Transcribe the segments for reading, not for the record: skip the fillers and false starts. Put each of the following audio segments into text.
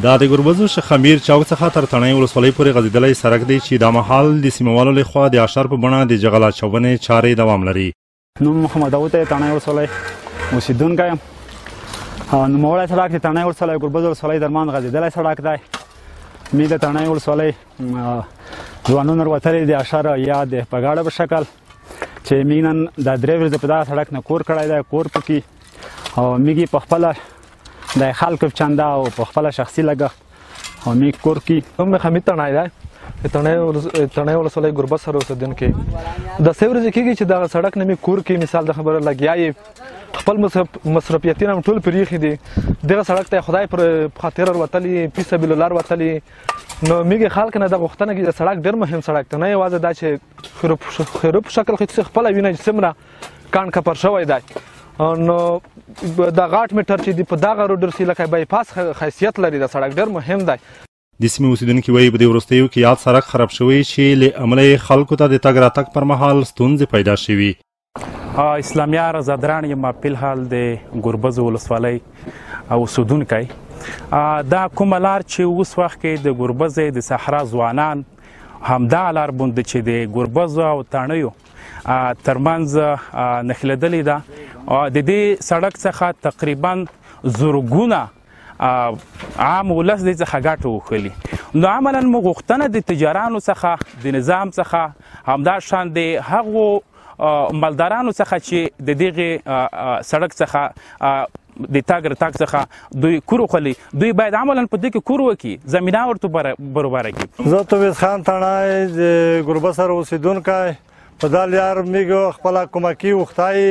دا د ګربزو شخمیر چوک څخه تر تڼۍ ولسوالۍ پورې غځېدلی سړک دی چې دا مهال د سیمهوالو لخوا د اشر په بڼه د جغل اچونې چارې دوام لري. نوم محمد داود دی، تڼۍ ولسوالۍ اوسېدونکی یم. نوموړی سړک د تڼۍ ولسوالۍ ګربز ولسوالۍ درمان غځېدلی سړک دی. می د تڼۍ ولسوالۍ ځوانونه وتلي د اشر یا د پګاړه په شکل چې موږ نن دا 3 ورځې په دغه سړک نه کور کړی دی. کور پکې او موږ په خپله د خلکو چنده او په خپله شخصي لګښت او موږ کور کې. نوم مې حمید تڼۍ دی، د تڼۍ ولسوالۍ ګربز سره اوسېدونکی. د 3 ورځې کېږي چې دغه سړک نه مې کور کې مثال د خبره لګیا یې خپل مصرفیتونه هم ټول پرې ایښي دي. دغه سړک ته خدای پر خاطر وتلي، فی سبیل الله وتلي. نو موږ خلک نه د غوښتنه کې د سړک ډېر مهم سړک دی، نه یوازې دا چې خیرو په شکل خو خپله وینه چې څومره کاڼ کپر شوی دی. نو د غاټ میټر چې دی په دغه روډ رسي لکه بایپاس حیثیت لري، د سړک ډېر مهم دی. د سیمې اوسېدونکي وایي په دې وروستیو کې یاد سړک خراب شوی چې له امله یې خلکو ته د تګ راتګ پر مهال ستونزې پیدا شوي. اسلامیار زادران یم، په الحال د ګربز ولسوالۍ اوسېدونکی. دا کومه لار چې اوس وخت کې د ګربز د صحرا ځوانان همدغه لار بوند چې د ګربز او تڼیو ترمنځ نښلېدلې ده. د دې سړک څخه تقریبا زرګونه عام ولس دې څخه ګټه وخلي. نو عملا موږ غوښتنه د تجارانو څخه، د نظام څخه، همداشان د هغو مالدارانو څخه چې د دغې سړک څخه د تګ راتګ څخه دوی کور وخلي، دوی باید عملا په دې کې کور وکړي، زمینه ورته برابره کړي. زه توبیز خان تڼۍ د ګربز سره اوسېدونکی. په دا لار موږ خپله کومکي وختایي،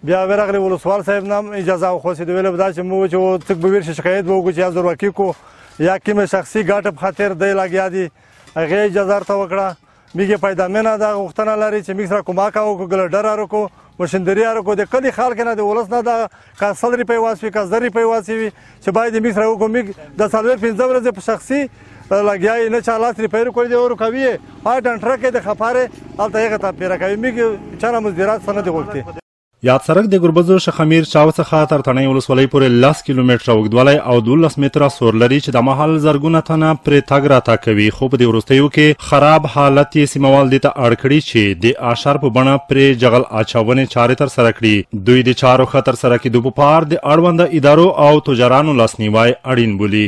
بیا ورغلی ولسوال صاحب نه هم اجازه وخوستې ویل به دا چې موږ چې څوک به ویل شي شکایت به وکړو چې یا زورواکي کړو یا کومې شخصي ګټه په خاطر دی لګیا دي، هغې اجازه ورته وکړه. موږ یې پیدامنه دا غوښتنه لري چې موږ سره کومک وکړو، ګلډر وکړو، مشندري وکړو. د کلي خلک نه د ولس نه دا که 100 روپۍ واچوي که 10 روپۍ واچوي چې باید موږ سره وکړو. موږ د 4-5 ورځې په شخصي لګیا یې، نه چا 10 روپۍ ورکړي دي ورکوي یې هغه ډنټره کې د خفارې هلته هغه ته پیره کوي. موږ چا نه مزدورات څه نه دي غوښتي. یاد سړک د ګربزو شخمیر چوک څخه تر تڼۍ ولسوالۍ پورې 10 کیلومتره اوږدوالی او 12 متره سور لري چې د مهال زرګونه تنه پرې تګ راتګ کوي. خو په دې وروستیو کې خراب حالت یې سیمهوال دې ته اړ کړي چې د اشر په بڼه پرې جغل اچونې چارې ترسره کړي. دوی د چارو ښه ترسره کېدو په پار د اړونده ادارو او تجارانو لاسنیوی اړین بولي.